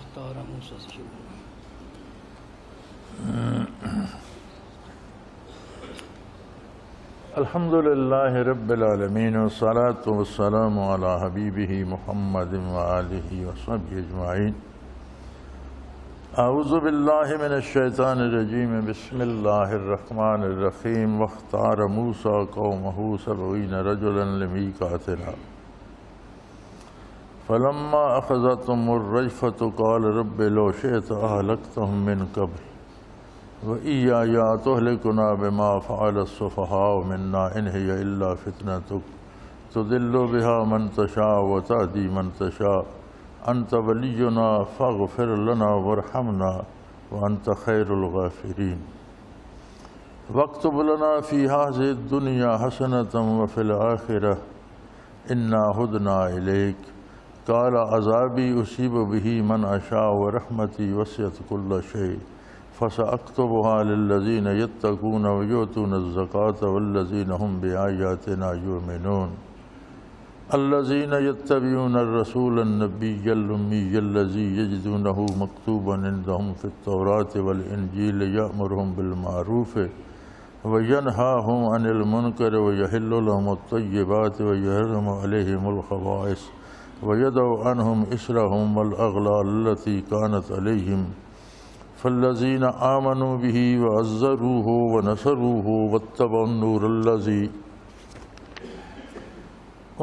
واختار موسیٰ سے شروع کریں۔ الحمد للہ رب العالمین والصلاة والسلام علی حبیبہ محمد وآلہ وصحبہ اجمعین۔ اعوذ باللہ من الشیطان الرجیم، بسم اللہ الرحمن الرحیم۔ واختار موسیٰ قومہ 70 رجلا لمیقاتنا فلما اخذتهم الرجفة قال رب لو شئت اهلكتهم من قبل وإياي تهلكنا بما فعل السفهاء منا إن هي إلا فتنتك تضل بها من تشاء وتهدي من تشاء أنت ولينا فاغفر لنا وارحمنا وأنت خير الغافرين واكتب لنا في هذه الدنيا حسنة وفي الآخرة إنا هدنا إليك قال عذابي أصيب به من أشاء ورحمتي وسعت كل شيء فسأكتبها للذين يتقون ويؤتون الزكاة والذين هم بآياتنا يؤمنون الذين يتبعون الرسول النبي الأمي الذي يجدونه مكتوبا عندهم في التوراة والإنجيل يأمرهم بالمعروف وينهاهم عن المنكر ويحل لهم الطيبات ويحرم عليهم الخبائث ويدع عنهم إصرهم والأغلال التي كانت عليهم فالذين آمنوا به وعزروه ونصروه واتبعوا النور الذي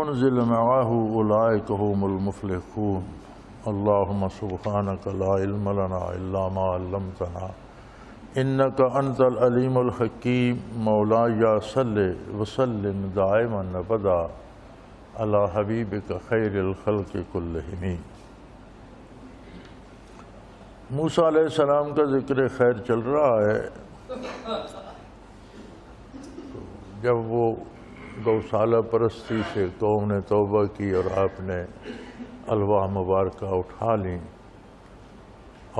أنزل معه أولئك هم المفلحون اللهم سبحانك لا علم لنا إلا ما علمتنا إنك أنت العليم الحكيم مولاي صل وسلم دائما أبدا على حبيبك خير الخلق كلهم۔ موسیٰ علیہ السلام کا ذکر خیر چل رہا ہے۔ جب وہ گوشالہ پرستی سے قوم نے توبہ کی اور آپ نے الواح مبارکہ اٹھا لیں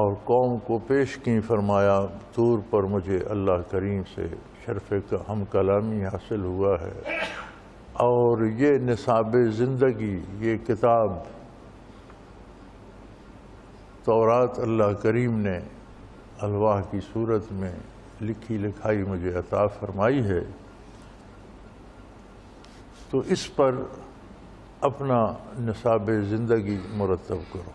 اور قوم کو پیش کی، فرمایا طور پر مجھے اللہ کریم سے شرف ہم کلامی حاصل ہوا ہے اور یہ نصاب زندگی، یہ کتاب تورات اللہ کریم نے الواح کی صورت میں لکھی لکھائی مجھے عطا فرمائی ہے، تو اس پر اپنا نصاب زندگی مرتب کرو۔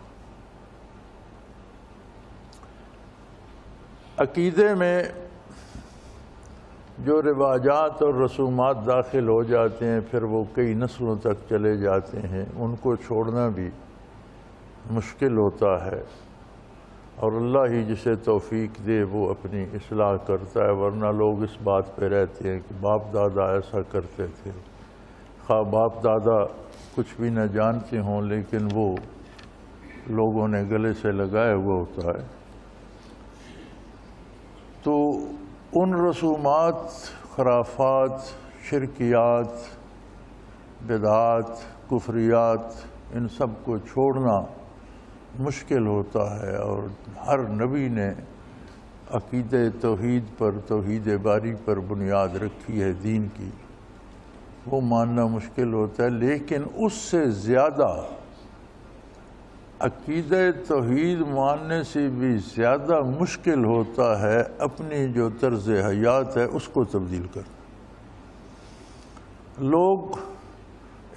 عقیدے میں جو رواجات اور رسومات داخل ہو جاتے ہیں پھر وہ کئی نسلوں تک چلے جاتے ہیں، ان کو چھوڑنا بھی مشکل ہوتا ہے، اور اللہ ہی جسے توفیق دے وہ اپنی اصلاح کرتا ہے، ورنہ لوگ اس بات پہ رہتے ہیں کہ باپ دادا ایسا کرتے تھے، خواہ باپ دادا کچھ بھی نہ جانتے ہوں لیکن وہ لوگوں نے گلے سے لگایا ہوا ہوتا ہے۔ تو ان رسومات، خرافات، شرکیات، بدعات، کفریات، ان سب کو چھوڑنا مشکل ہوتا ہے، اور ہر نبی نے عقیدہ توحید پر، توحید باری پر بنیاد رکھی ہے دین کی، وہ ماننا مشکل ہوتا ہے۔ لیکن اس سے زیادہ عقیدہ توحید ماننے سے بھی زیادہ مشکل ہوتا ہے اپنی جو طرز حیات ہے اس کو تبدیل کرنا۔ لوگ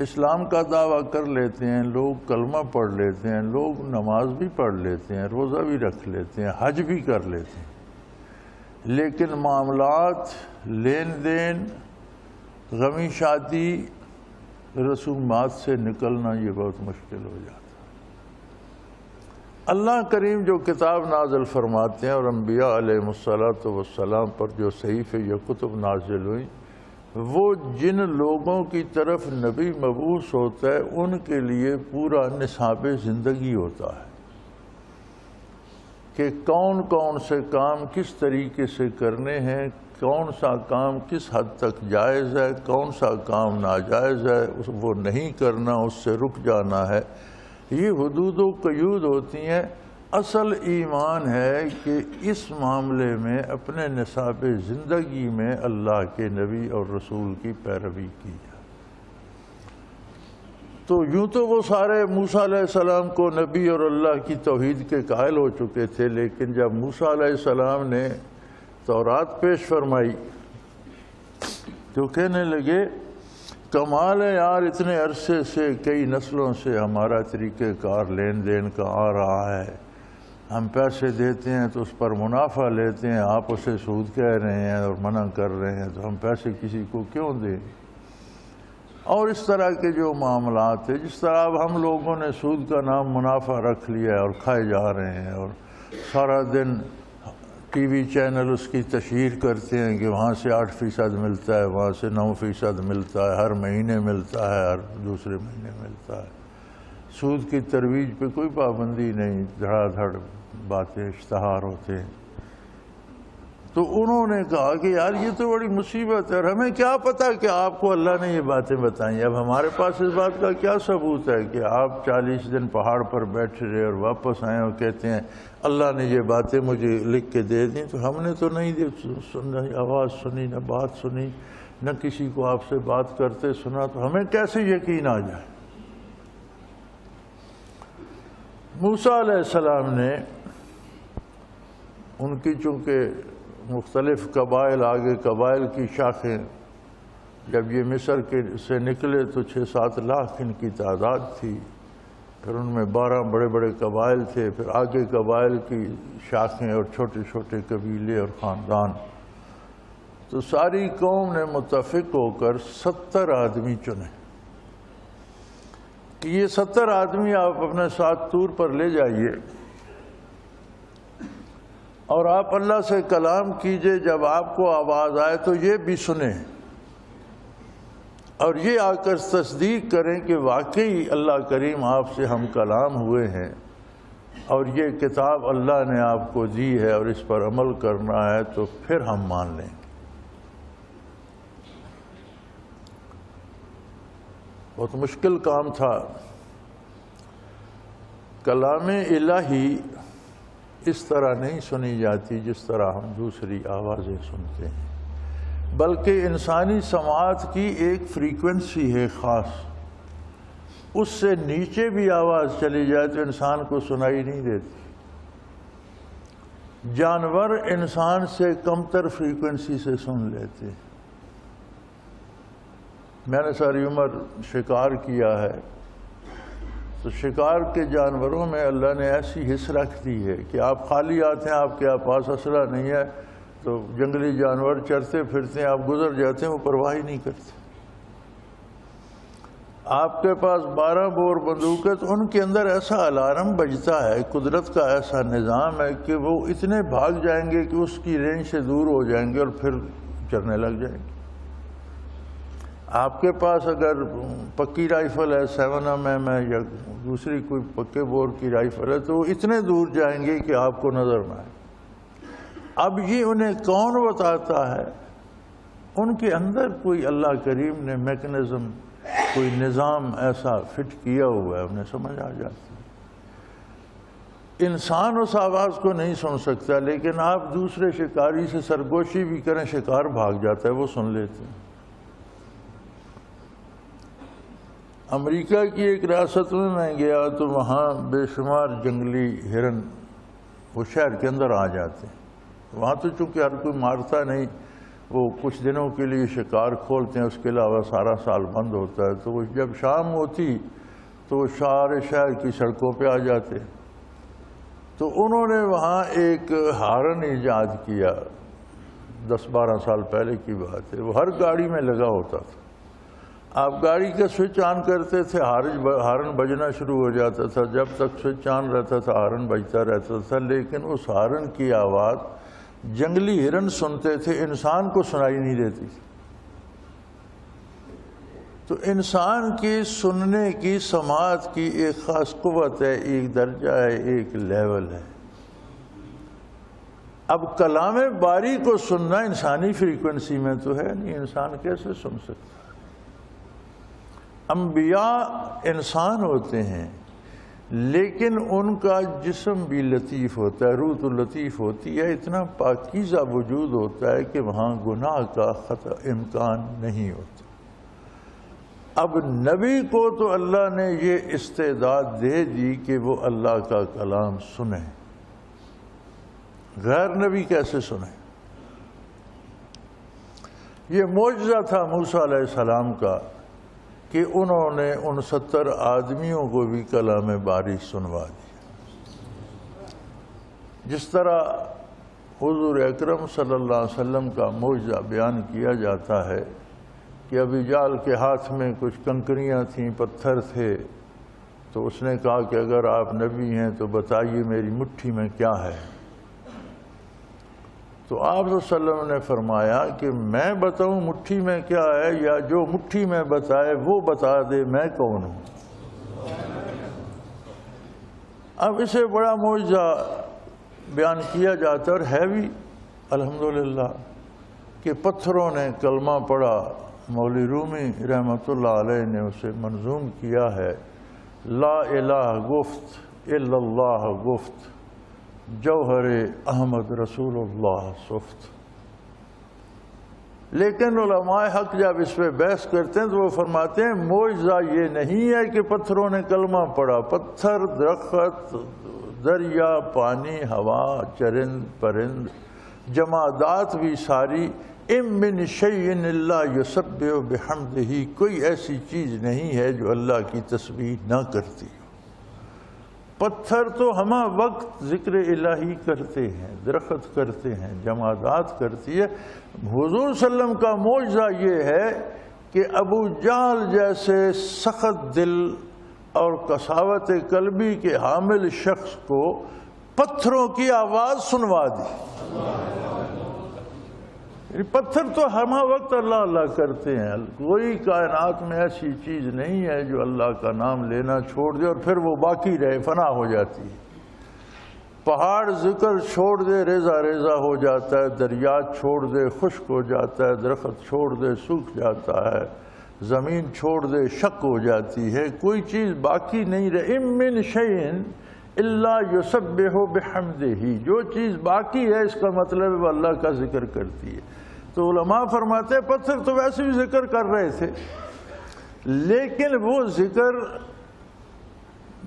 اسلام کا دعویٰ کر لیتے ہیں، لوگ کلمہ پڑھ لیتے ہیں، لوگ نماز بھی پڑھ لیتے ہیں، روزہ بھی رکھ لیتے ہیں، حج بھی کر لیتے ہیں، لیکن معاملات، لین دین، غمی شادی، رسومات سے نکلنا یہ بہت مشکل ہو جاتا ہے۔ اللہ کریم جو کتاب نازل فرماتے ہیں اور انبیاء علیہ السلام پر جو صحیفے یا کتب نازل ہوئی، وہ جن لوگوں کی طرف نبی مبعوث ہوتا ہے ان کے لیے پورا نصاب زندگی ہوتا ہے کہ کون کون سے کام کس طریقے سے کرنے ہیں، کون سا کام کس حد تک جائز ہے، کون سا کام ناجائز ہے، وہ نہیں کرنا، اس سے رک جانا ہے۔ یہ حدود و قیود ہوتی ہیں۔ اصل ایمان ہے کہ اس معاملے میں اپنے نصاب زندگی میں اللہ کے نبی اور رسول کی پیروی کی جائے۔ تو یوں تو وہ سارے موسیٰ علیہ السلام کو نبی اور اللہ کی توحید کے قائل ہو چکے تھے، لیکن جب موسیٰ علیہ السلام نے تورات پیش فرمائی تو کہنے لگے کمال ہے یار، اتنے عرصے سے کئی نسلوں سے ہمارا طریقہ کار لین دین کا آ رہا ہے، ہم پیسے دیتے ہیں تو اس پر منافع لیتے ہیں، آپ اسے سود کہہ رہے ہیں اور منع کر رہے ہیں، تو ہم پیسے کسی کو کیوں دیں؟ اور اس طرح کے جو معاملات ہیں، جس طرح اب ہم لوگوں نے سود کا نام منافع رکھ لیا ہے اور کھائے جا رہے ہیں، اور سارا دن ٹی وی چینل اس کی تشہیر کرتے ہیں کہ وہاں سے 8% ملتا ہے، وہاں سے 9% ملتا ہے، ہر مہینے ملتا ہے، ہر دوسرے مہینے ملتا ہے۔ سود کی ترویج پہ کوئی پابندی نہیں، دھڑا دھڑ باتیں اشتہار ہوتے ہیں۔ تو انہوں نے کہا کہ یار یہ تو بڑی مصیبت ہے، اور ہمیں کیا پتہ کہ آپ کو اللہ نے یہ باتیں بتائیں، اب ہمارے پاس اس بات کا کیا ثبوت ہے کہ آپ 40 دن پہاڑ پر بیٹھے رہے اور واپس آئے اور کہتے ہیں اللہ نے یہ باتیں مجھے لکھ کے دے دیں؟ تو ہم نے تو نہیں آواز سنی، نہ بات سنی، نہ کسی کو آپ سے بات کرتے سنا، تو ہمیں کیسے یقین آ جائے؟ موسیٰ علیہ السلام نے ان کی چونکہ مختلف قبائل، آگے قبائل کی شاخیں، جب یہ مصر سے نکلے تو 6-7 لاکھ ان کی تعداد تھی، پھر ان میں 12 بڑے بڑے قبائل تھے، پھر آگے قبائل کی شاخیں اور چھوٹے چھوٹے قبیلے اور خاندان، تو ساری قوم نے متفق ہو کر 70 آدمی چنے کہ یہ 70 آدمی آپ اپنے ساتھ طور پر لے جائیے اور آپ اللہ سے کلام کیجئے، جب آپ کو آواز آئے تو یہ بھی سنیں اور یہ آ کر تصدیق کریں کہ واقعی اللہ کریم آپ سے ہم کلام ہوئے ہیں اور یہ کتاب اللہ نے آپ کو دی ہے اور اس پر عمل کرنا ہے، تو پھر ہم مان لیں گے۔ بہت مشکل کام تھا۔ کلام الہی اس طرح نہیں سنی جاتی جس طرح ہم دوسری آوازیں سنتے ہیں، بلکہ انسانی سماعت کی ایک فریکوینسی ہے خاص، اس سے نیچے بھی آواز چلی جائے تو انسان کو سنائی نہیں دیتی۔ جانور انسان سے کمتر فریکوینسی سے سن لیتے ہیں۔ میں نے ساری عمر شکار کیا ہے، تو شکار کے جانوروں میں اللہ نے ایسی حس رکھ دی ہے کہ آپ خالی آتے ہیں، آپ کے پاس اسلحہ نہیں ہے، تو جنگلی جانور چرتے پھرتے ہیں، آپ گزر جاتے ہیں، وہ پرواہ ہی نہیں کرتے۔ آپ کے پاس 12 بور بندوق ہے تو ان کے اندر ایسا الارم بجتا ہے، قدرت کا ایسا نظام ہے کہ وہ اتنے بھاگ جائیں گے کہ اس کی رینج سے دور ہو جائیں گے اور پھر چرنے لگ جائیں گے۔ آپ کے پاس اگر پکی رائفل ہے 7mm ہے یا دوسری کوئی پکے بور کی رائفل ہے تو وہ اتنے دور جائیں گے کہ آپ کو نظر نہ آئے۔ اب یہ انہیں کون بتاتا ہے؟ ان کے اندر کوئی اللہ کریم نے میکنزم، کوئی نظام ایسا فٹ کیا ہوا ہے، انہیں سمجھ آ جاتی ہے۔ انسان اس آواز کو نہیں سن سکتا، لیکن آپ دوسرے شکاری سے سرگوشی بھی کریں، شکار بھاگ جاتا ہے، وہ سن لیتے ہیں۔ امریکہ کی ایک ریاست میں گیا تو وہاں بے شمار جنگلی ہرن وہ شہر کے اندر آ جاتے ہیں۔ وہاں تو چونکہ ہر کوئی مارتا نہیں، وہ کچھ دنوں کے لیے شکار کھولتے ہیں، اس کے علاوہ سارا سال بند ہوتا ہے، تو وہ جب شام ہوتی تو وہ سارے شہر کی سڑکوں پہ آ جاتے۔ تو انہوں نے وہاں ایک ہارن ایجاد کیا، 10-12 سال پہلے کی بات ہے، وہ ہر گاڑی میں لگا ہوتا تھا۔ آپ گاڑی کا سوئچ آن کرتے تھے، ہارن بجنا شروع ہو جاتا تھا، جب تک سوئچ آن رہتا تھا ہارن بجتا رہتا تھا، لیکن اس ہارن کی آواز جنگلی ہرن سنتے تھے، انسان کو سنائی نہیں دیتی تھی۔ تو انسان کی سننے کی، سماعت کی ایک خاص قوت ہے، ایک درجہ ہے، ایک لیول ہے۔ اب کلام باری کو سننا انسانی فریکوینسی میں تو ہے نہیں، انسان کیسے سن سکتا؟ انبیاء انسان ہوتے ہیں، لیکن ان کا جسم بھی لطیف ہوتا ہے، روح تو لطیف ہوتی ہے، اتنا پاکیزہ وجود ہوتا ہے کہ وہاں گناہ کا خطا امکان نہیں ہوتا۔ اب نبی کو تو اللہ نے یہ استعداد دے دی کہ وہ اللہ کا کلام سنیں، غیر نبی کیسے سنیں؟ یہ معجزہ تھا موسیٰ علیہ السلام کا کہ انہوں نے ان 70 آدمیوں کو بھی کلام باری سنوا دیا۔ جس طرح حضور اکرم صلی اللہ علیہ وسلم کا معجزہ بیان کیا جاتا ہے کہ ابی جہل کے ہاتھ میں کچھ کنکریاں تھیں، پتھر تھے، تو اس نے کہا کہ اگر آپ نبی ہیں تو بتائیے میری مٹھی میں کیا ہے؟ تو آپ صلی اللہ علیہ وسلم نے فرمایا کہ میں بتاؤں مٹھی میں کیا ہے یا جو مٹھی میں بتائے وہ بتا دے میں کون ہوں؟ اب اسے بڑا معجزہ بیان کیا جاتا اور ہے بھی الحمدللہ کہ پتھروں نے کلمہ پڑھا۔ مولوی رومی رحمۃ اللہ علیہ نے اسے منظوم کیا ہے، لا الہ گفت الا اللہ گفت، جوہر احمد رسول اللہ صفت۔ لیکن علماء حق جب اس پہ بحث کرتے ہیں تو وہ فرماتے ہیں معجزہ یہ نہیں ہے کہ پتھروں نے کلمہ پڑھا، پتھر، درخت، دریا، پانی، ہوا، چرند پرند، جمادات بھی ساری، ام من شیء الا یسبح بحمدہ، کوئی ایسی چیز نہیں ہے جو اللہ کی تسبیح نہ کرتی ہو۔ پتھر تو ہمہ وقت ذکر الہی کرتے ہیں، درخت کرتے ہیں، جمادات کرتی ہے۔ حضور صلی اللہ علیہ وسلم کا معجزہ یہ ہے کہ ابو جہل جیسے سخت دل اور قساوت قلبی کے حامل شخص کو پتھروں کی آواز سنوا دی۔ پتھر تو ہمہ وقت اللہ اللہ کرتے ہیں، کوئی کائنات میں ایسی چیز نہیں ہے جو اللہ کا نام لینا چھوڑ دے اور پھر وہ باقی رہے، فنا ہو جاتی ہے۔ پہاڑ ذکر چھوڑ دے ریزہ ریزہ ہو جاتا ہے، دریا چھوڑ دے خشک ہو جاتا ہے، درخت چھوڑ دے سوکھ جاتا ہے، زمین چھوڑ دے شک ہو جاتی ہے، کوئی چیز باقی نہیں رہے۔ ام من شیء الا یسبح بحمدہ، جو چیز باقی ہے اس کا مطلب ہے وہ اللہ کا ذکر کرتی ہے۔ تو علماء فرماتے ہیں پتھر تو ویسے بھی ذکر کر رہے تھے، لیکن وہ ذکر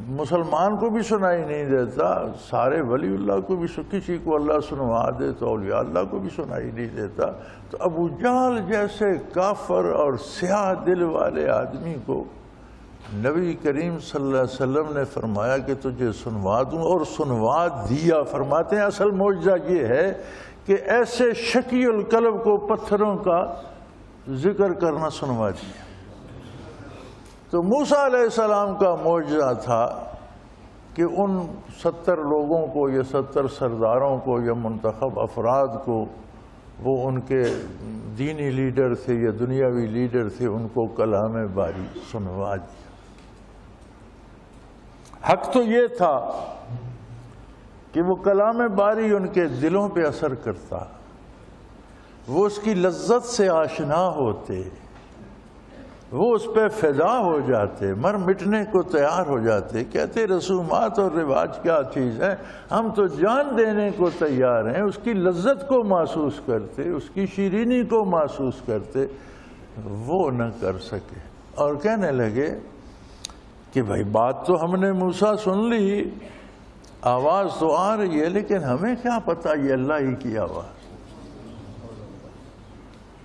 مسلمان کو بھی سنائی نہیں دیتا، سارے ولی اللہ کو بھی، کسی کو اللہ سنوا دے تو اولیاء اللہ کو بھی سنائی نہیں دیتا۔ تو ابو جہل جیسے کافر اور سیاہ دل والے آدمی کو نبی کریم صلی اللہ علیہ وسلم نے فرمایا کہ تجھے سنوا دوں، اور سنوا دیا۔ فرماتے ہیں اصل معجزہ یہ ہے کہ ایسے شقی القلب کو پتھروں کا ذکر کرنا سنوا دیا۔ تو موسیٰ علیہ السلام کا معجزہ تھا کہ ان 70 لوگوں کو یا 70 سرداروں کو یا منتخب افراد کو، وہ ان کے دینی لیڈر تھے یا دنیاوی لیڈر تھے، ان کو کلام باری سنوا دیا۔ حق تو یہ تھا کہ وہ کلام باری ان کے دلوں پہ اثر کرتا، وہ اس کی لذت سے آشنا ہوتے، وہ اس پہ فدا ہو جاتے، مر مٹنے کو تیار ہو جاتے، کہتے رسومات اور رواج کیا چیز ہے، ہم تو جان دینے کو تیار ہیں، اس کی لذت کو محسوس کرتے، اس کی شیرینی کو محسوس کرتے، وہ نہ کر سکے اور کہنے لگے کہ بھائی بات تو ہم نے موسیٰ سن لی، آواز تو آ رہی ہے، لیکن ہمیں کیا پتہ یہ اللہ ہی کی آواز۔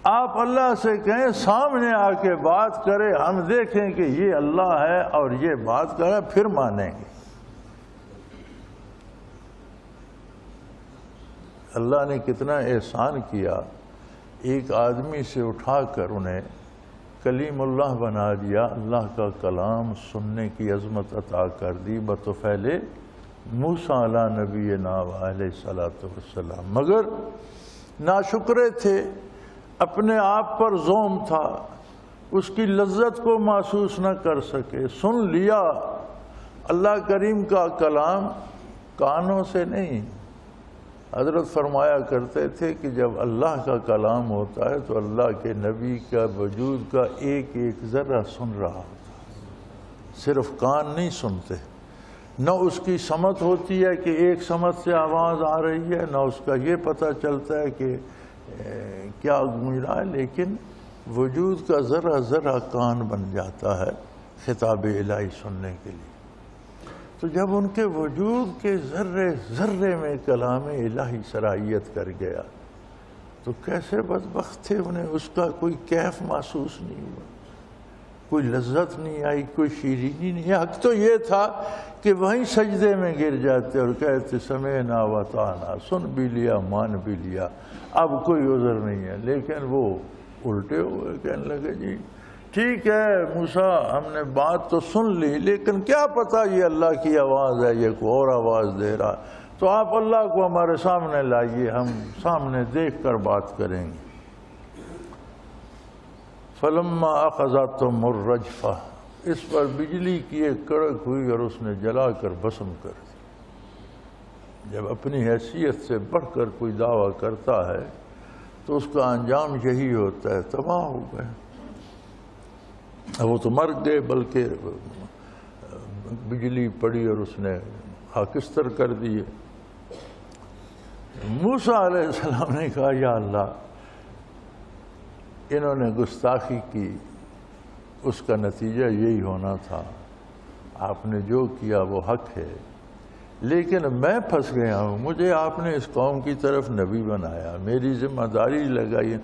آپ اللہ سے کہیں سامنے آ کے بات کرے، ہم دیکھیں کہ یہ اللہ ہے اور یہ بات کرے، پھر مانیں گے۔ اللہ نے کتنا احسان کیا، ایک آدمی سے اٹھا کر انہیں کلیم اللہ بنا دیا، اللہ کا کلام سننے کی عظمت عطا کر دی بطفیل موسیٰ علیہ نبینا علیہ الصلوۃ والسلام۔ مگر ناشکرے تھے، اپنے آپ پر زوم تھا، اس کی لذت کو محسوس نہ کر سکے۔ سن لیا اللہ کریم کا کلام کانوں سے نہیں۔ حضرت فرمایا کرتے تھے کہ جب اللہ کا کلام ہوتا ہے تو اللہ کے نبی کا وجود کا ایک ایک ذرہ سن رہا ہوتا، صرف کان نہیں سنتے، نہ اس کی سمت ہوتی ہے کہ ایک سمت سے آواز آ رہی ہے، نہ اس کا یہ پتہ چلتا ہے کہ کیا گونج رہا ہے، لیکن وجود کا ذرہ ذرہ کان بن جاتا ہے خطاب الہی سننے کے لیے۔ تو جب ان کے وجود کے ذرے ذرے میں کلام الہی صلاحیت کر گیا تو کیسے بدبخت تھے، انہیں اس کا کوئی کیف محسوس نہیں ہوا، کوئی لذت نہیں آئی، کوئی شیرینی نہیں۔ حق تو یہ تھا کہ وہیں سجدے میں گر جاتے اور کہتے سمعنا وطعنا، سن بھی لیا مان بھی لیا، اب کوئی عذر نہیں ہے۔ لیکن وہ الٹے ہوئے، کہنے لگے جی ٹھیک ہے موسیٰ، ہم نے بات تو سن لی، لیکن کیا پتہ یہ اللہ کی آواز ہے، یہ کوئی اور آواز دے رہا، تو آپ اللہ کو ہمارے سامنے لائیے، ہم سامنے دیکھ کر بات کریں گے۔ فلما اخذتهم الرجفہ، اس پر بجلی کی ایک کڑک ہوئی اور اس نے جلا کر بھسم کر دی۔ جب اپنی حیثیت سے بڑھ کر کوئی دعویٰ کرتا ہے تو اس کا انجام یہی ہوتا ہے، تباہ ہو گئے۔ وہ تو مر گئے، بلکہ بجلی پڑی اور اس نے خاکستر کر دیے۔ موسیٰ علیہ السلام نے کہا یا اللہ، انہوں نے گستاخی کی، اس کا نتیجہ یہی ہونا تھا، آپ نے جو کیا وہ حق ہے، لیکن میں پھنس گیا ہوں، مجھے آپ نے اس قوم کی طرف نبی بنایا، میری ذمہ داری لگائی،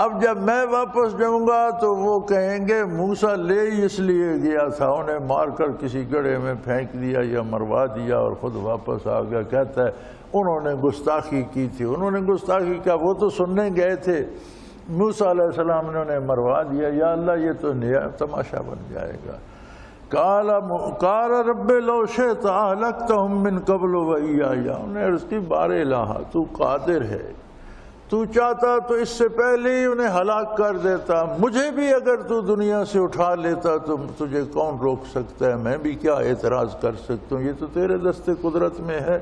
اب جب میں واپس جاؤں گا تو وہ کہیں گے موسیٰ لے اس لیے گیا تھا، انہیں مار کر کسی گڑھے میں پھینک دیا یا مروا دیا اور خود واپس آ گیا، کہتا ہے انہوں نے گستاخی کی تھی، انہوں نے گستاخی کیا، وہ تو سننے گئے تھے، موسیٰ علیہ السلام نے انہیں مروا دیا۔ یا اللہ یہ تو نیا تماشا بن جائے گا۔ قال رب لو شئت اہلکتہم من قبل وإیایا، انہیں عرض کی بار الہ تو قادر ہے، تو چاہتا تو اس سے پہلے ہی انہیں ہلاک کر دیتا، مجھے بھی اگر تو دنیا سے اٹھا لیتا تو تجھے کون روک سکتا ہے، میں بھی کیا اعتراض کر سکتا ہوں، یہ تو تیرے دست قدرت میں ہے،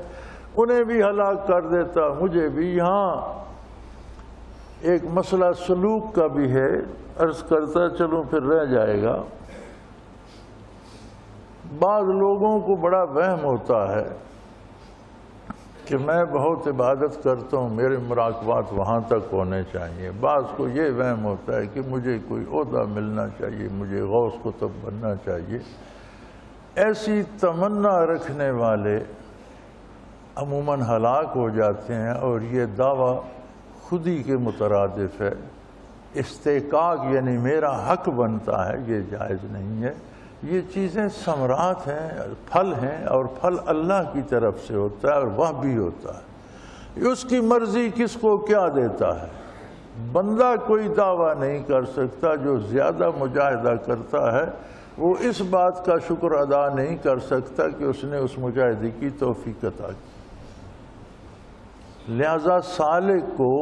انہیں بھی ہلاک کر دیتا، مجھے بھی۔ یہاں ایک مسئلہ سلوک کا بھی ہے، عرض کرتا چلوں پھر رہ جائے گا۔ بعض لوگوں کو بڑا وہم ہوتا ہے کہ میں بہت عبادت کرتا ہوں، میرے مراقبات وہاں تک ہونے چاہیے۔ بعض کو یہ وہم ہوتا ہے کہ مجھے کوئی عہدہ ملنا چاہیے، مجھے غوث قطب بننا چاہیے۔ ایسی تمنا رکھنے والے عموماً ہلاک ہو جاتے ہیں، اور یہ دعویٰ خودی کے مترادف ہے۔ استحقاق یعنی میرا حق بنتا ہے، یہ جائز نہیں ہے۔ یہ چیزیں ثمرات ہیں، پھل ہیں، اور پھل اللہ کی طرف سے ہوتا ہے اور وہ بھی ہوتا ہے، اس کی مرضی کس کو کیا دیتا ہے۔ بندہ کوئی دعویٰ نہیں کر سکتا، جو زیادہ مجاہدہ کرتا ہے وہ اس بات کا شکر ادا نہیں کر سکتا کہ اس نے اس مجاہدے کی توفیق عطا کی۔ لہذا سالک کو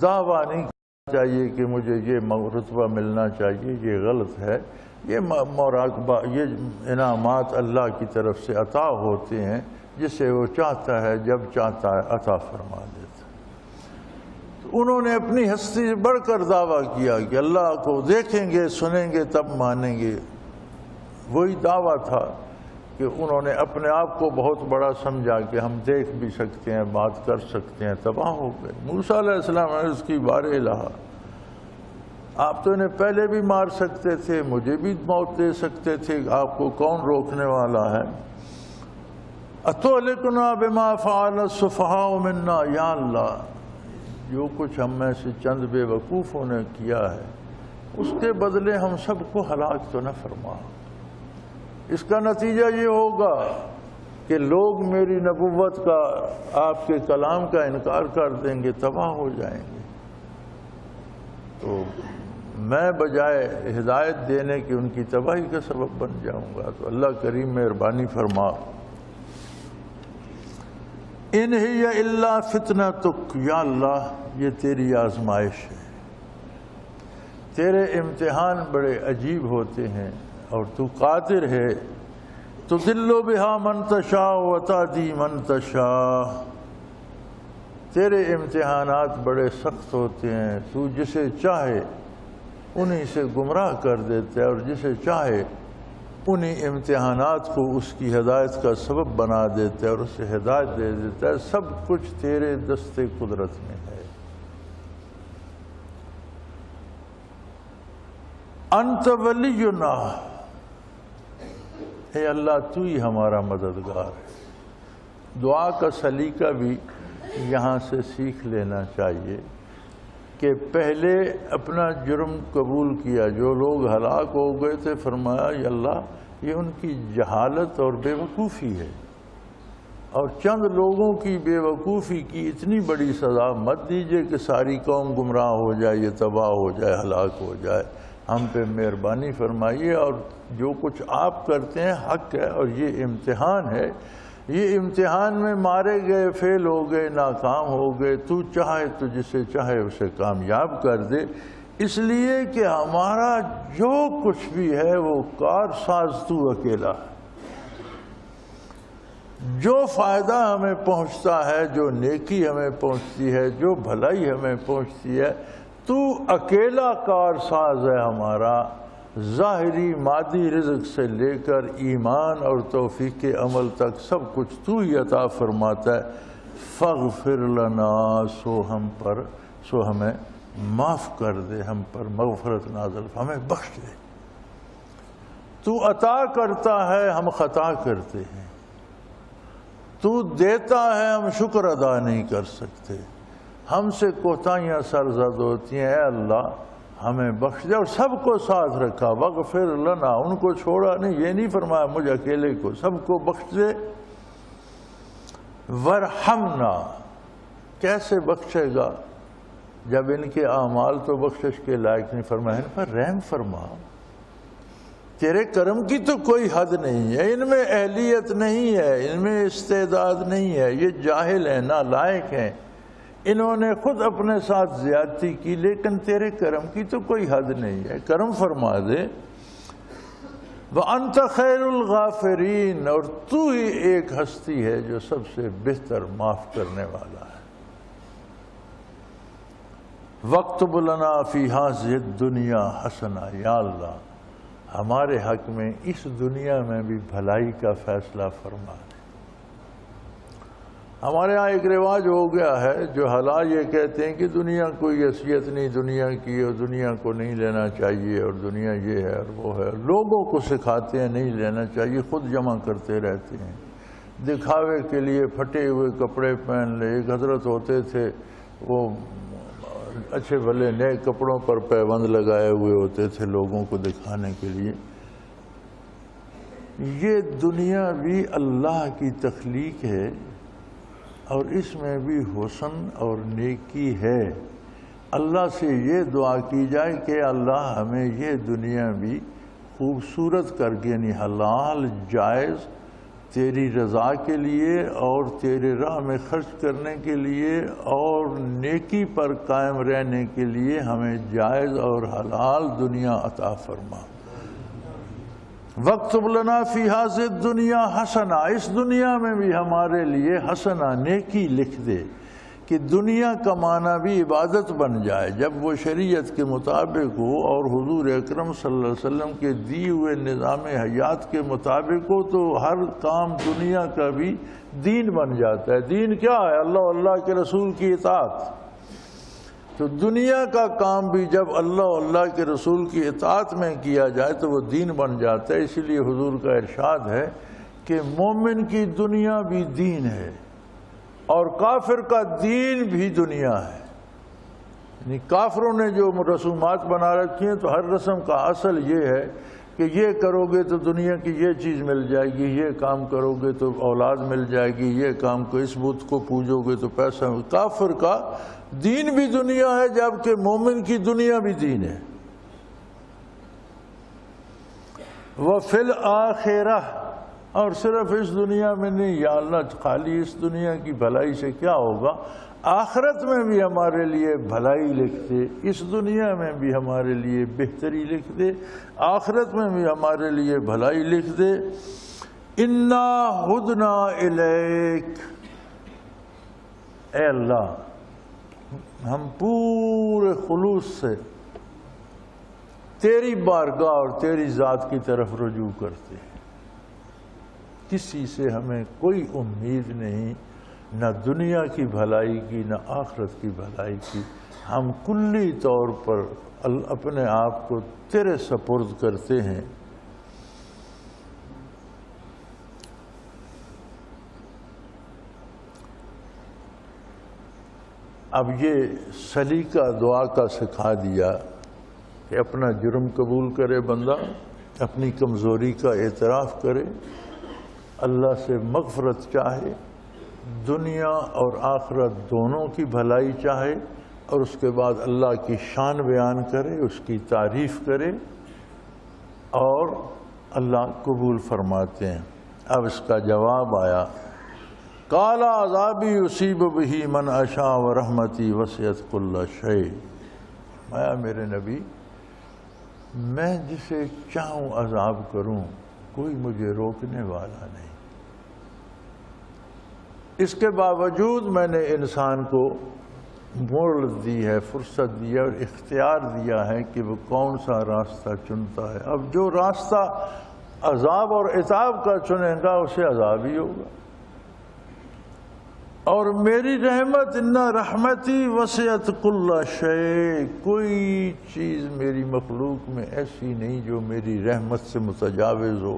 دعویٰ نہیں کرنا چاہیے کہ مجھے یہ رتبہ ملنا چاہیے، یہ غلط ہے۔ یہ مراقبہ، یہ انعامات اللہ کی طرف سے عطا ہوتے ہیں، جسے وہ چاہتا ہے جب چاہتا ہے عطا فرما دیتا ہے۔ انہوں نے اپنی ہستی سے بڑھ کر دعویٰ کیا کہ اللہ کو دیکھیں گے، سنیں گے، تب مانیں گے۔ وہی دعویٰ تھا کہ انہوں نے اپنے آپ کو بہت بڑا سمجھا کہ ہم دیکھ بھی سکتے ہیں، بات کر سکتے ہیں، تباہ ہو گئے۔ موسیٰ علیہ السلام نے اس کی بار الہ، آپ تو انہیں پہلے بھی مار سکتے تھے، مجھے بھی موت دے سکتے تھے، آپ کو کون روکنے والا ہے؟ اتہلکنا بما فعل السفہاء منا، یا اللہ جو کچھ ہم میں سے چند بے وقوفوں نے کیا ہے اس کے بدلے ہم سب کو ہلاک تو نہ فرما۔ اس کا نتیجہ یہ ہوگا کہ لوگ میری نبوت کا، آپ کے کلام کا انکار کر دیں گے، تباہ ہو جائیں گے۔ تو میں بجائے ہدایت دینے کی ان کی تباہی کا سبب بن جاؤں گا۔ تو اللہ کریم مہربانی فرما، ان ہی الا فتنتک، یا اللہ یہ تیری آزمائش ہے، تیرے امتحان بڑے عجیب ہوتے ہیں، اور تو قادر ہے، تضل بہا من تشاء وتہدی من تشاء، تیرے امتحانات بڑے سخت ہوتے ہیں، تو جسے چاہے انہی سے گمراہ کر دیتا ہے، اور جسے چاہے انہی امتحانات کو اس کی ہدایت کا سبب بنا دیتا ہے اور اسے ہدایت دے دیتا ہے۔ سب کچھ تیرے دست قدرت میں ہے۔ انت ولینا، اے اللہ تو ہی ہمارا مددگار ہے۔ دعا کا سلیقہ بھی یہاں سے سیکھ لینا چاہیے کہ پہلے اپنا جرم قبول کیا، جو لوگ ہلاک ہو گئے تھے فرمایا یا اللہ یہ ان کی جہالت اور بے وقوفی ہے، اور چند لوگوں کی بے وقوفی کی اتنی بڑی سزا مت دیجئے کہ ساری قوم گمراہ ہو جائے، یہ تباہ ہو جائے، ہلاک ہو جائے۔ ہم پہ مہربانی فرمائیے، اور جو کچھ آپ کرتے ہیں حق ہے، اور یہ امتحان ہے، یہ امتحان میں مارے گئے، فیل ہو گئے، ناکام ہو گئے، تو چاہے تو جسے چاہے اسے کامیاب کر دے، اس لیے کہ ہمارا جو کچھ بھی ہے وہ کارساز تو اکیلا ہے۔ جو فائدہ ہمیں پہنچتا ہے، جو نیکی ہمیں پہنچتی ہے، جو بھلائی ہمیں پہنچتی ہے، تو اکیلا کارساز ہے ہمارا۔ ظاہری مادی رزق سے لے کر ایمان اور توفیق عمل تک سب کچھ تو ہی عطا فرماتا ہے۔ فاغفر لنا، سو ہمیں معاف کر دے، ہم پر مغفرت نازل، ہمیں بخش دے۔ تو عطا کرتا ہے، ہم خطا کرتے ہیں، تو دیتا ہے، ہم شکر ادا نہیں کر سکتے، ہم سے کوتاہیاں سرزد ہوتی ہیں، اے اللہ ہمیں بخش دے۔ اور سب کو ساتھ رکھا، وغفر لنا، ان کو چھوڑا نہیں، یہ نہیں فرمایا مجھ اکیلے کو، سب کو بخش دے۔ ورحمنا، کیسے بخشے گا جب ان کے اعمال تو بخشش کے لائق نہیں، فرمایا ان پر رحم فرما، تیرے کرم کی تو کوئی حد نہیں ہے، ان میں اہلیت نہیں ہے، ان میں استعداد نہیں ہے، یہ جاہل ہیں، نالائق ہیں، انہوں نے خود اپنے ساتھ زیادتی کی، لیکن تیرے کرم کی تو کوئی حد نہیں ہے، کرم فرما دے۔ وَأَنْتَ خَيْرُ الْغَافِرِينَ، اور تو ہی ایک ہستی ہے جو سب سے بہتر معاف کرنے والا ہے۔ وَاكْتُبْ لَنَا فِي هَذِهِ الدُّنْيَا حَسَنَةً، یا اللہ ہمارے حق میں اس دنیا میں بھی بھلائی کا فیصلہ فرما دے۔ ہمارے ہاں ایک رواج ہو گیا ہے، جو حلال یہ کہتے ہیں کہ دنیا کوئی حیثیت نہیں دنیا کی، اور دنیا کو نہیں لینا چاہیے، اور دنیا یہ ہے اور وہ ہے، لوگوں کو سکھاتے ہیں نہیں لینا چاہیے، خود جمع کرتے رہتے ہیں دکھاوے کے لیے، پھٹے ہوئے کپڑے پہن لے۔ ایک حضرت ہوتے تھے، وہ اچھے بھلے نئے کپڑوں پر پیبند لگائے ہوئے ہوتے تھے لوگوں کو دکھانے کے لیے۔ یہ دنیا بھی اللہ کی تخلیق ہے، اور اس میں بھی حسن اور نیکی ہے۔ اللہ سے یہ دعا کی جائے کہ اللہ ہمیں یہ دنیا بھی خوبصورت کر کے، یعنی حلال جائز تیری رضا کے لیے اور تیرے راہ میں خرچ کرنے کے لیے اور نیکی پر قائم رہنے کے لیے ہمیں جائز اور حلال دنیا عطا فرما۔ وَاكْتُبْ لَنَا فِي هَذِهِ الدُّنْيَا حَسَنَةً، اس دنیا میں بھی ہمارے لیے حسنہ، نیکی لکھ دے، کہ دنیا کمانا بھی عبادت بن جائے جب وہ شریعت کے مطابق ہو اور حضور اکرم صلی اللہ علیہ وسلم کے دیے ہوئے نظام حیات کے مطابق ہو، تو ہر کام دنیا کا بھی دین بن جاتا ہے۔ دین کیا ہے؟ اللہ اللہ کے رسول کی اطاعت۔ تو دنیا کا کام بھی جب اللہ اللہ کے رسول کی اطاعت میں کیا جائے تو وہ دین بن جاتا ہے۔ اسی لیے حضور کا ارشاد ہے کہ مومن کی دنیا بھی دین ہے اور کافر کا دین بھی دنیا ہے۔ یعنی کافروں نے جو رسومات بنا رکھی ہیں، تو ہر رسم کا اصل یہ ہے کہ یہ کرو گے تو دنیا کی یہ چیز مل جائے گی، یہ کام کرو گے تو اولاد مل جائے گی، یہ کام کو اس بت کو پوجو گے تو پیسہ۔ کافر کا دین بھی دنیا ہے، جبکہ مومن کی دنیا بھی دین ہے۔ وَفِي الْآخِرَةِ، اور صرف اس دنیا میں نہیں، یا اللہ خالی اس دنیا کی بھلائی سے کیا ہوگا، آخرت میں بھی ہمارے لیے بھلائی لکھ دے، اس دنیا میں بھی ہمارے لیے بہتری لکھ دے، آخرت میں بھی ہمارے لیے بھلائی لکھ دے۔ اِنَّا هُدْنَا إِلَيْكَ، اے اللہ ہم پورے خلوص سے تیری بارگاہ اور تیری ذات کی طرف رجوع کرتے ہیں۔ کسی سے ہمیں کوئی امید نہیں، نہ دنیا کی بھلائی کی نہ آخرت کی بھلائی کی، ہم کلی طور پر اپنے آپ کو تیرے سپرد کرتے ہیں۔ اب یہ سلیقہ دعا کا سکھا دیا کہ اپنا جرم قبول کرے بندہ، اپنی کمزوری کا اعتراف کرے، اللہ سے مغفرت چاہے، دنیا اور آخرت دونوں کی بھلائی چاہے، اور اس کے بعد اللہ کی شان بیان کرے، اس کی تعریف کرے، اور اللہ قبول فرماتے ہیں۔ اب اس کا جواب آیا، قال عذابی یصیب بہ من اشاء ورحمتی وسعت کل شیء۔ فرمایا میرے نبی، میں جسے چاہوں عذاب کروں، کوئی مجھے روکنے والا نہیں۔ اس کے باوجود میں نے انسان کو مہلت دی ہے، فرصت دی ہے اور اختیار دیا ہے کہ وہ کون سا راستہ چنتا ہے۔ اب جو راستہ عذاب اور عتاب کا چنے گا اسے عذاب ہی ہوگا، اور میری رحمت ان رحمتی وسعت کل شیء، کوئی چیز میری مخلوق میں ایسی نہیں جو میری رحمت سے متجاوز ہو،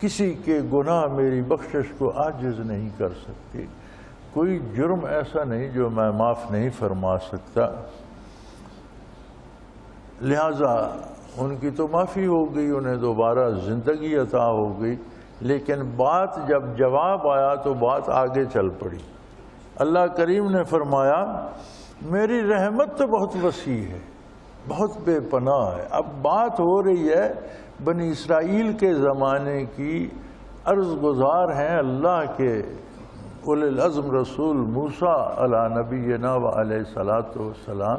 کسی کے گناہ میری بخشش کو عاجز نہیں کر سکتی، کوئی جرم ایسا نہیں جو میں معاف نہیں فرما سکتا۔ لہذا ان کی تو معافی ہو گئی، انہیں دوبارہ زندگی عطا ہو گئی، لیکن بات جب جواب آیا تو بات آگے چل پڑی۔ اللہ کریم نے فرمایا میری رحمت تو بہت وسیع ہے، بہت بے پناہ ہے۔ اب بات ہو رہی ہے بنی اسرائیل کے زمانے کی، عرض گزار ہیں اللہ کے اولی العزم رسول موسیٰ علی نبینا و علیہ الصلاۃ والسلام،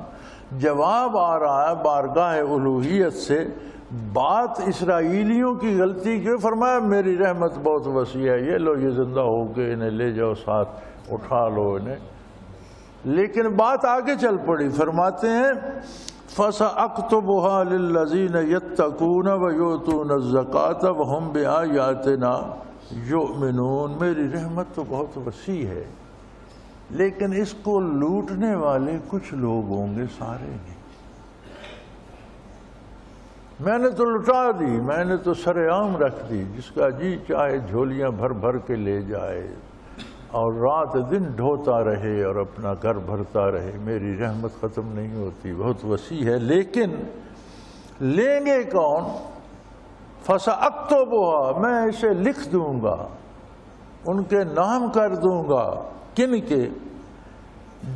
جواب آ رہا ہے بارگاہ الوہیت سے، بات اسرائیلیوں کی غلطی کی۔ فرمایا میری رحمت بہت وسیع ہے، یہ لو یہ زندہ ہو گئے، انہیں لے جاؤ ساتھ، اٹھا لو انہیں۔ لیکن بات آگے چل پڑی، فرماتے ہیں فَسَأَكْتُبُهَا لِلَّذِينَ يَتَّقُونَ وَيُؤْتُونَ الزَّكَاةَ وَهُمْ بِآيَاتِنَا یؤمنون۔ میری رحمت تو بہت وسیع ہے، لیکن اس کو لوٹنے والے کچھ لوگ ہوں گے، سارے نہیں۔ میں نے تو لٹا دی، میں نے تو سر عام رکھ دی، جس کا جی چاہے جھولیاں بھر بھر کے لے جائے اور رات دن ڈھوتا رہے اور اپنا گھر بھرتا رہے، میری رحمت ختم نہیں ہوتی، بہت وسیع ہے۔ لیکن لیں گے کون؟ فَسَأَكْتُبُهَا، میں اسے لکھ دوں گا، ان کے نام کر دوں گا۔ کن کے؟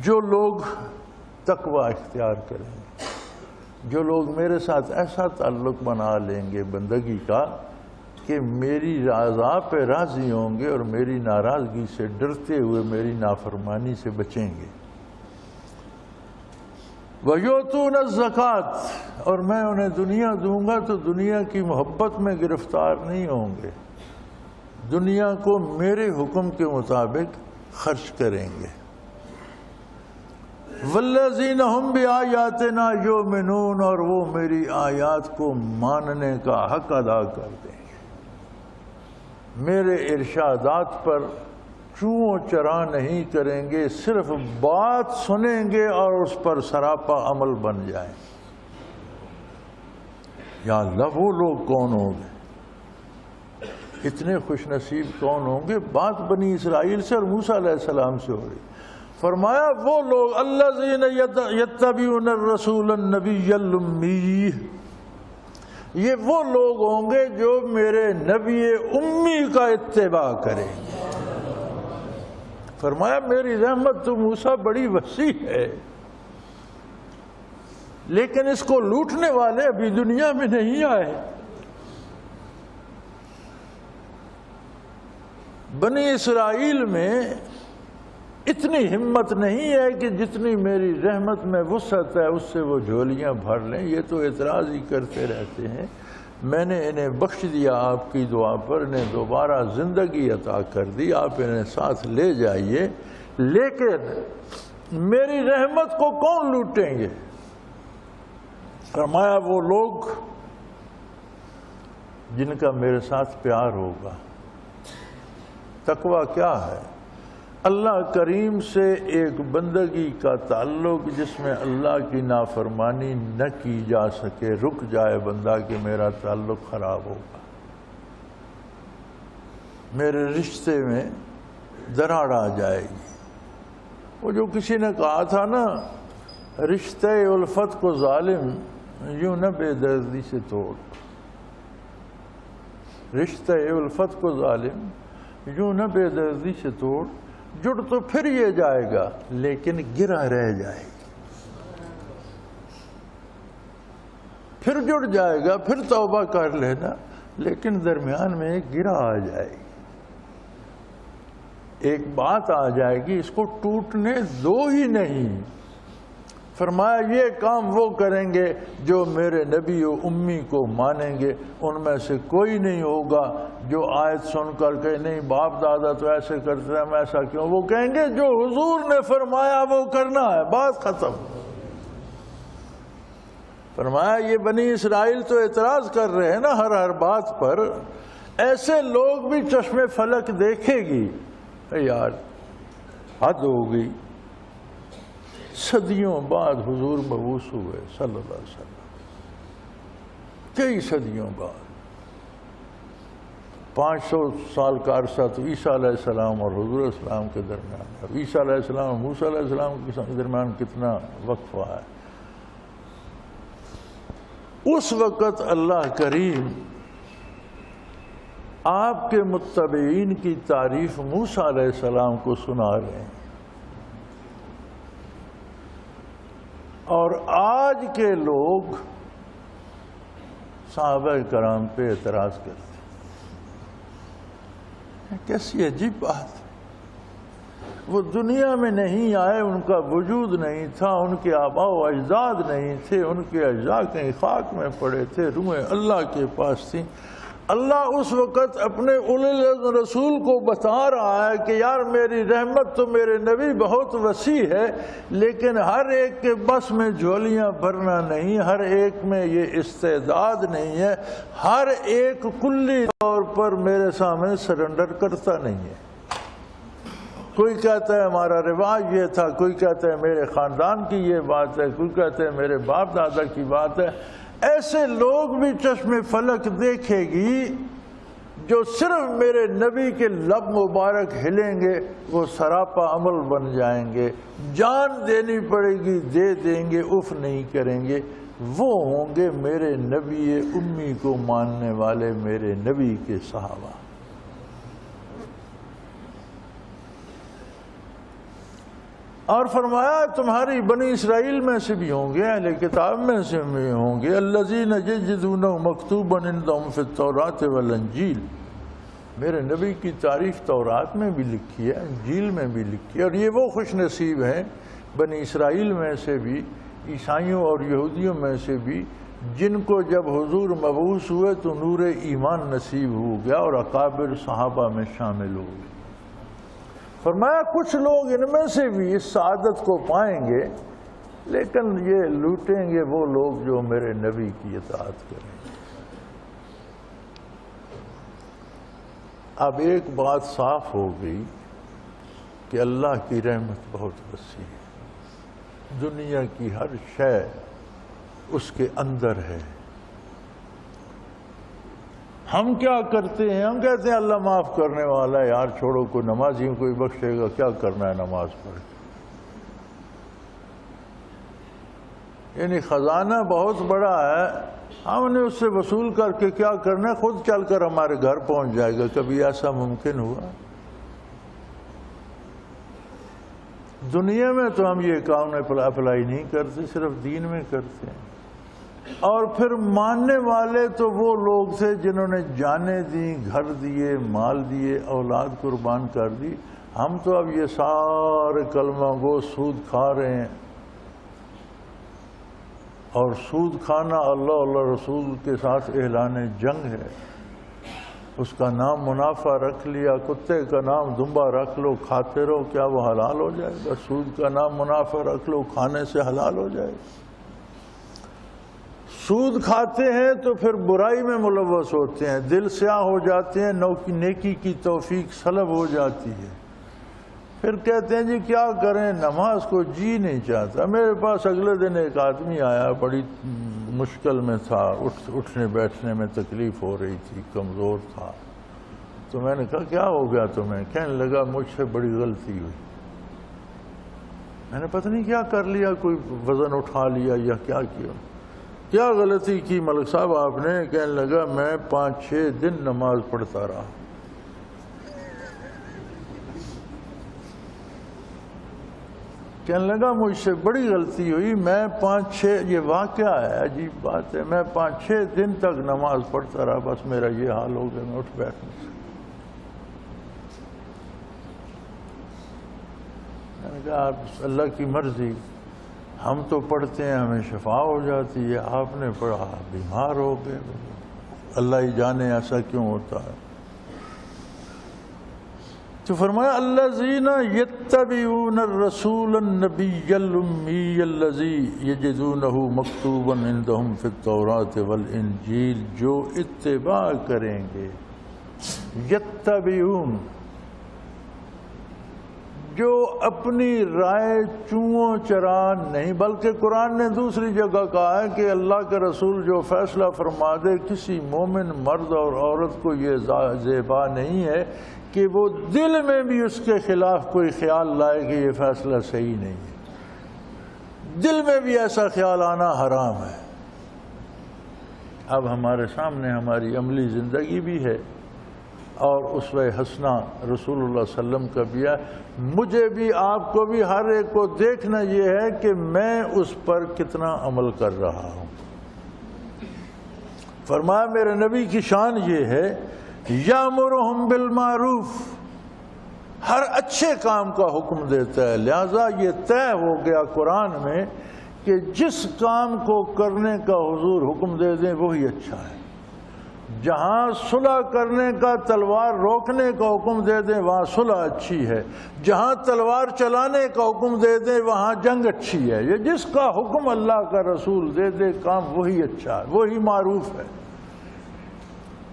جو لوگ تقوی اختیار کریں گے، جو لوگ میرے ساتھ ایسا تعلق بنا لیں گے بندگی کا کہ میری رضا پہ راضی ہوں گے اور میری ناراضگی سے ڈرتے ہوئے میری نافرمانی سے بچیں گے۔ وَيُؤْتُونَ الزَّكَاةَ، اور میں انہیں دنیا دوں گا تو دنیا کی محبت میں گرفتار نہیں ہوں گے، دنیا کو میرے حکم کے مطابق خرچ کریں گے۔ وَالَّذِينَ هُمْ بِآيَاتِنَا يُؤْمِنُونَ، اور وہ میری آیات کو ماننے کا حق ادا کر دیں گے، میرے ارشادات پر چوں چرا نہیں کریں گے، صرف بات سنیں گے اور اس پر سراپا عمل بن جائیں۔ یا اللہ، وہ لوگ کون ہوں گے؟ اتنے خوش نصیب کون ہوں گے؟ بات بنی اسرائیل سے اور موسیٰ علیہ السلام سے ہو رہی۔ فرمایا وہ لوگ الذین یتبعون الرسول النبی الامی، یہ وہ لوگ ہوں گے جو میرے نبی امی کا اتباع کریں گے۔ فرمایا میری رحمت تو موسیٰ بڑی وسیع ہے، لیکن اس کو لوٹنے والے ابھی دنیا میں نہیں آئے۔ بنی اسرائیل میں اتنی ہمت نہیں ہے کہ جتنی میری رحمت میں وسعت ہے اس سے وہ جھولیاں بھر لیں، یہ تو اعتراض ہی کرتے رہتے ہیں۔ میں نے انہیں بخش دیا آپ کی دعا پر، انہیں دوبارہ زندگی عطا کر دی، آپ انہیں ساتھ لے جائیے، لیکن میری رحمت کو کون لوٹیں گے؟ فرمایا وہ لوگ جن کا میرے ساتھ پیار ہوگا۔ تقویٰ کیا ہے؟ اللہ کریم سے ایک بندگی کا تعلق جس میں اللہ کی نافرمانی نہ کی جا سکے، رک جائے بندہ کہ میرا تعلق خراب ہوگا، میرے رشتے میں دراڑ آ جائے گی۔ وہ جو کسی نے کہا تھا نا، رشتے الفت کو ظالم یوں نہ بے دردی سے توڑ، رشتے الفت کو ظالم یوں نہ بے دردی سے توڑ، جڑ تو پھر یہ جائے گا لیکن گرا رہ جائے گا، پھر جڑ جائے گا، پھر توبہ کر لینا، لیکن درمیان میں ایک گرا آ جائے گی، ایک بات آ جائے گی، اس کو ٹوٹنے دو ہی نہیں۔ فرمایا یہ کام وہ کریں گے جو میرے نبی و امی کو مانیں گے، ان میں سے کوئی نہیں ہوگا جو آیت سن کر کہ نہیں باپ دادا تو ایسے کرتے ہیں ہم ایسا کیوں، وہ کہیں گے جو حضور نے فرمایا وہ کرنا ہے، بات ختم۔ فرمایا یہ بنی اسرائیل تو اعتراض کر رہے ہیں نا ہر بات پر، ایسے لوگ بھی چشم فلک دیکھے گی، یار حد ہو گئی۔ صدیوں بعد حضور مبعوث ہوئے صلی اللہ علیہ وسلم، کئی صدیوں بعد، 500 سال کا عرصہ تو عیسیٰ علیہ السلام اور حضور علیہ السلام کے درمیان ہے، اب عیسیٰ علیہ السلام اور موسیٰ علیہ السلام کے درمیان کتنا وقفہ ہے۔ اس وقت اللہ کریم آپ کے متبعین کی تعریف موسیٰ علیہ السلام کو سنا رہے ہیں، اور آج کے لوگ صحابہ کرام پہ اعتراض کرتے ہیں۔ کیسی عجیب بات ہے، وہ دنیا میں نہیں آئے، ان کا وجود نہیں تھا، ان کے آباء و اجداد نہیں تھے، ان کے اجزاء کہیں خاک میں پڑے تھے، روحیں اللہ کے پاس تھیں۔ اللہ اس وقت اپنے اولي العزم رسول کو بتا رہا ہے کہ یار میری رحمت تو میرے نبی بہت وسیع ہے، لیکن ہر ایک کے بس میں جھولیاں بھرنا نہیں، ہر ایک میں یہ استعداد نہیں ہے، ہر ایک کلی طور پر میرے سامنے سرنڈر کرتا نہیں ہے۔ کوئی کہتا ہے ہمارا رواج یہ تھا، کوئی کہتا ہے میرے خاندان کی یہ بات ہے، کوئی کہتا ہے میرے باپ دادا کی بات ہے۔ ایسے لوگ بھی چشم فلک دیکھے گی جو صرف میرے نبی کے لب مبارک ہلیں گے وہ سراپا عمل بن جائیں گے، جان دینی پڑے گی دے دیں گے، اف نہیں کریں گے، وہ ہوں گے میرے نبی امی کو ماننے والے، میرے نبی کے صحابہ۔ اور فرمایا تمہاری بنی اسرائیل میں سے بھی ہوں گے، اہل کتاب میں سے بھی ہوں گے، الذین یجدونہ مکتوبا عندہم فی التوراۃ والانجیل، میرے نبی کی تعریف تورات میں بھی لکھی ہے، انجیل میں بھی لکھی ہے، اور یہ وہ خوش نصیب ہیں بنی اسرائیل میں سے بھی، عیسائیوں اور یہودیوں میں سے بھی، جن کو جب حضور مبعوث ہوئے تو نور ایمان نصیب ہو گیا اور اکابر صحابہ میں شامل ہو گئے۔ فرمایا کچھ لوگ ان میں سے بھی اس سعادت کو پائیں گے، لیکن یہ لوٹیں گے وہ لوگ جو میرے نبی کی اطاعت کریں گے۔ اب ایک بات صاف ہو گئی کہ اللہ کی رحمت بہت وسیع ہے، دنیا کی ہر شے اس کے اندر ہے۔ ہم کیا کرتے ہیں؟ ہم کہتے ہیں اللہ معاف کرنے والا ہے، یار چھوڑو، کوئی نمازیوں کوئی بخشے گا، کیا کرنا ہے نماز پڑھ کے۔ یعنی خزانہ بہت بڑا ہے، ہم نے اس سے وصول کر کے کیا کرنا ہے، خود چل کر ہمارے گھر پہنچ جائے گا۔ کبھی ایسا ممکن ہوا؟ دنیا میں تو ہم یہ کام اپلائی نہیں کرتے، صرف دین میں کرتے ہیں۔ اور پھر ماننے والے تو وہ لوگ تھے جنہوں نے جانیں دیں، گھر دیے، مال دیے، اولاد قربان کر دی۔ ہم تو اب یہ سارے کلمہ گو سود کھا رہے ہیں، اور سود کھانا اللہ رسول کے ساتھ اعلان جنگ ہے۔ اس کا نام منافع رکھ لیا، کتے کا نام دمبا رکھ لو، کھاتے رہو، کیا وہ حلال ہو جائے گا؟ سود کا نام منافع رکھ لو، کھانے سے حلال ہو جائے گا؟ سود کھاتے ہیں تو پھر برائی میں ملوث ہوتے ہیں، دل سیاہ ہو جاتے ہیں، نیکی کی توفیق سلب ہو جاتی ہے۔ پھر کہتے ہیں جی کیا کریں، نماز کو جی نہیں چاہتا۔ میرے پاس اگلے دن ایک آدمی آیا، بڑی مشکل میں تھا، اٹھنے بیٹھنے میں تکلیف ہو رہی تھی، کمزور تھا۔ تو میں نے کہا کیا ہو گیا تمہیں؟ کہنے لگا مجھ سے بڑی غلطی ہوئی۔ میں نے پتہ نہیں کیا کر لیا، کوئی وزن اٹھا لیا یا کیا کیا، کیا غلطی کی ملک صاحب آپ نے؟ کہنے لگا میں 5-6 دن نماز پڑھتا رہا۔ کہنے لگا مجھ سے بڑی غلطی ہوئی، میں 5-6، یہ واقعہ ہے، عجیب بات ہے، میں 5-6 دن تک نماز پڑھتا رہا، بس میرا یہ حال ہو گیا، میں اٹھ بیٹھ نہیں سکتا۔ میں نے کہا آپ اللہ کی مرضی، ہم تو پڑھتے ہیں ہمیں شفا ہو جاتی ہے، آپ نے پڑھا بیمار ہو گئے، اللہ ہی جانے ایسا کیوں ہوتا ہے۔ تو فرمایا الذین یتبعون الرسول النبی الامی الذی یجدونہ مکتوبا عندہم فی التوراۃ والانجیل، جو اتباع کریں گے، یتبعون، جو اپنی رائے چوں چرا نہیں، بلکہ قرآن نے دوسری جگہ کہا ہے کہ اللہ کے رسول جو فیصلہ فرما دے، کسی مومن مرد اور عورت کو یہ زیبا نہیں ہے کہ وہ دل میں بھی اس کے خلاف کوئی خیال لائے کہ یہ فیصلہ صحیح نہیں ہے، دل میں بھی ایسا خیال آنا حرام ہے۔ اب ہمارے سامنے ہماری عملی زندگی بھی ہے اور اسوہ حسنہ رسول اللہ صلی اللہ علیہ وسلم کا بھی ہے، مجھے بھی آپ کو بھی ہر ایک کو دیکھنا یہ ہے کہ میں اس پر کتنا عمل کر رہا ہوں۔ فرمایا میرے نبی کی شان یہ ہے یامرہم بالمعروف، ہر اچھے کام کا حکم دیتا ہے، لہذا یہ طے ہو گیا قرآن میں کہ جس کام کو کرنے کا حضور حکم دے دیں وہی اچھا ہے۔ جہاں صلح کرنے کا، تلوار روکنے کا حکم دے دیں وہاں صلح اچھی ہے، جہاں تلوار چلانے کا حکم دے دیں وہاں جنگ اچھی ہے۔ یہ جس کا حکم اللہ کا رسول دے دے کام وہی اچھا ہے، وہی معروف ہے۔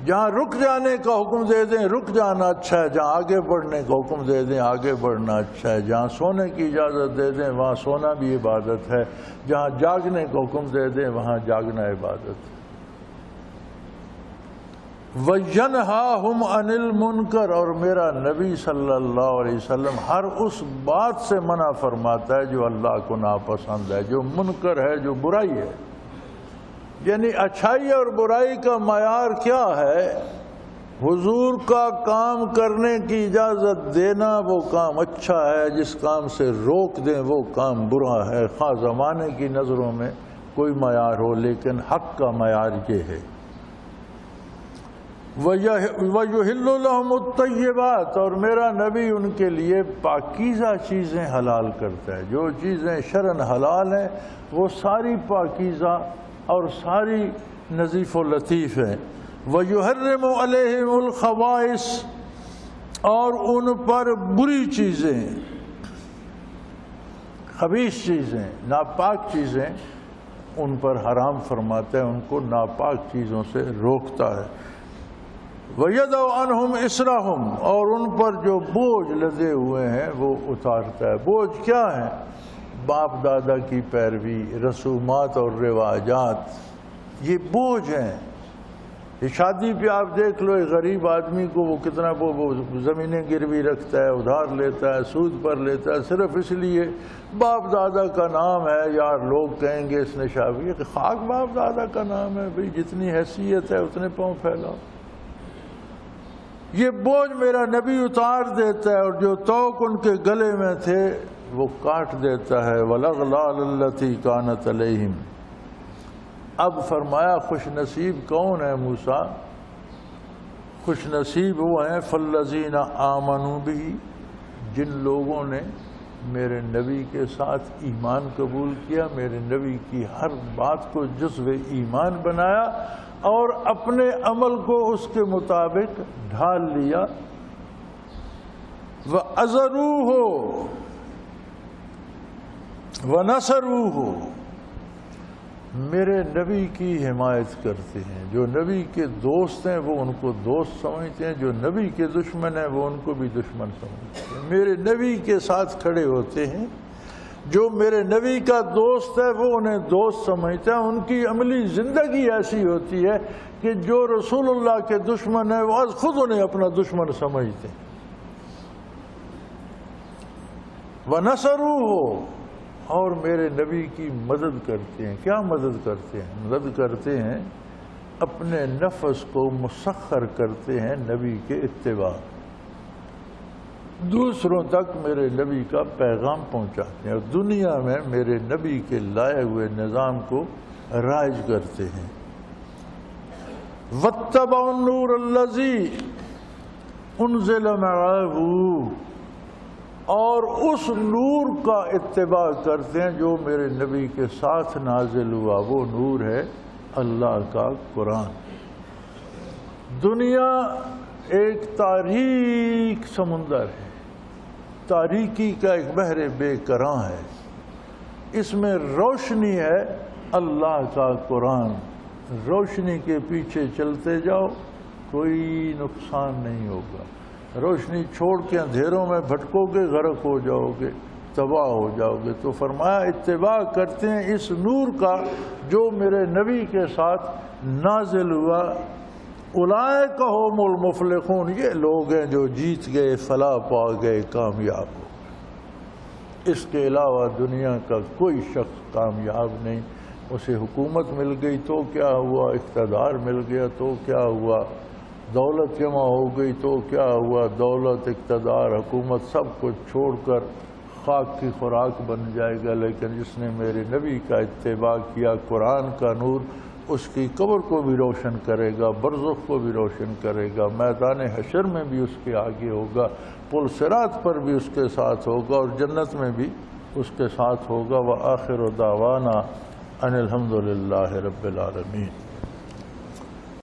جہاں رک جانے کا حکم دے دیں رک جانا اچھا ہے، جہاں آگے بڑھنے کا حکم دے دیں آگے بڑھنا اچھا ہے، جہاں سونے کی اجازت دے دیں وہاں سونا بھی عبادت ہے، جہاں جاگنے کا حکم دے دیں وہاں جاگنا عبادت ہے۔ وَيَنْهَاهُمْ عَنِ الْمُنْكَرِ، اور میرا نبی صلی اللہ علیہ وسلم ہر اس بات سے منع فرماتا ہے جو اللہ کو ناپسند ہے، جو منکر ہے، جو برائی ہے۔ یعنی اچھائی اور برائی کا معیار کیا ہے؟ حضور کا کام کرنے کی اجازت دینا وہ کام اچھا ہے، جس کام سے روک دیں وہ کام برا ہے، خواہ زمانے کی نظروں میں کوئی معیار ہو، لیکن حق کا معیار یہ ہے۔ وَيُحِلُّ لَهُمُ الطَّيِّبَاتِ، اور میرا نبی ان کے لیے پاکیزہ چیزیں حلال کرتا ہے، جو چیزیں شرعاً حلال ہیں وہ ساری پاکیزہ اور ساری نظیف و لطیف ہیں۔ وَيُحَرِّمُ عَلَيْهِمُ الْخَبَائِثَ، اور ان پر بری چیزیں، خبیث چیزیں، ناپاک چیزیں ان پر حرام فرماتا ہے، ان کو ناپاک چیزوں سے روکتا ہے۔ وَيَدَعُ عَنْهُمْ إِسْرَهُمْ، اور ان پر جو بوجھ لدے ہوئے ہیں وہ اتارتا ہے۔ بوجھ کیا ہے؟ باپ دادا کی پیروی، رسومات اور رواجات، یہ بوجھ ہیں۔ یہ شادی پہ آپ دیکھ لو ایک غریب آدمی کو وہ کتنا وہ زمینیں گروی رکھتا ہے، ادھار لیتا ہے، سود پر لیتا ہے، صرف اس لیے باپ دادا کا نام ہے، یار لوگ کہیں گے اس نے شادی، خاک باپ دادا کا نام ہے بھئی، جتنی حیثیت ہے اتنے پاؤں پھیلاؤ۔ یہ بوجھ میرا نبی اتار دیتا ہے، اور جو توق ان کے گلے میں تھے وہ کاٹ دیتا ہے۔ وَالْأَغْلَالَ الَّتِي كَانَتْ عَلَيْهِمْ، اب فرمایا خوش نصیب کون ہے موسیٰ؟ خوش نصیب وہ ہیں فَالَّذِينَ آمَنُوا بِهِ، جن لوگوں نے میرے نبی کے ساتھ ایمان قبول کیا، میرے نبی کی ہر بات کو جزو ایمان بنایا اور اپنے عمل کو اس کے مطابق ڈھال لیا۔ وَأَزَرُوهُ وَنَصَرُوهُ، میرے نبی کی حمایت کرتے ہیں، جو نبی کے دوست ہیں وہ ان کو دوست سمجھتے ہیں، جو نبی کے دشمن ہیں وہ ان کو بھی دشمن سمجھتے ہیں، میرے نبی کے ساتھ کھڑے ہوتے ہیں، جو میرے نبی کا دوست ہے وہ انہیں دوست سمجھتے ہیں۔ ان کی عملی زندگی ایسی ہوتی ہے کہ جو رسول اللہ کے دشمن ہیں وہ خود انہیں اپنا دشمن سمجھتے ہیں۔ وَنَصَرُوهُ، اور میرے نبی کی مدد کرتے ہیں۔ کیا مدد کرتے ہیں؟ مدد کرتے ہیں، اپنے نفس کو مسخر کرتے ہیں نبی کے اتباع، دوسروں تک میرے نبی کا پیغام پہنچاتے ہیں اور دنیا میں میرے نبی کے لائے ہوئے نظام کو رائج کرتے ہیں۔ وَاتَّبَعُوا النُّورَ الَّذِي أُنزِلَ مَعَهُ، اور اس نور کا اتباع کرتے ہیں جو میرے نبی کے ساتھ نازل ہوا، وہ نور ہے اللہ کا قرآن۔ دنیا ایک تاریک سمندر ہے، تاریکی کا ایک بحر بے کراں ہے، اس میں روشنی ہے اللہ کا قرآن، روشنی کے پیچھے چلتے جاؤ کوئی نقصان نہیں ہوگا، روشنی چھوڑ کے اندھیروں میں بھٹکو گے غرق ہو جاؤ گے، تباہ ہو جاؤ گے۔ تو فرمایا اتباع کرتے ہیں اس نور کا جو میرے نبی کے ساتھ نازل ہوا۔ اولئک ھم المفلحون، یہ لوگ ہیں جو جیت گئے، فلاح پا گئے، کامیاب ہو گئے۔ اس کے علاوہ دنیا کا کوئی شخص کامیاب نہیں۔ اسے حکومت مل گئی تو کیا ہوا، اقتدار مل گیا تو کیا ہوا، دولت جمع ہو گئی تو کیا ہوا، دولت، اقتدار، حکومت سب کچھ چھوڑ کر خاک کی خوراک بن جائے گا۔ لیکن جس نے میرے نبی کا اتباع کیا، قرآن کا نور اس کی قبر کو بھی روشن کرے گا، برزخ کو بھی روشن کرے گا، میدان حشر میں بھی اس کے آگے ہوگا، پل صراط پر بھی اس کے ساتھ ہوگا اور جنت میں بھی اس کے ساتھ ہوگا۔ وآخر دعوانا ان الحمد للہ رب العالمین۔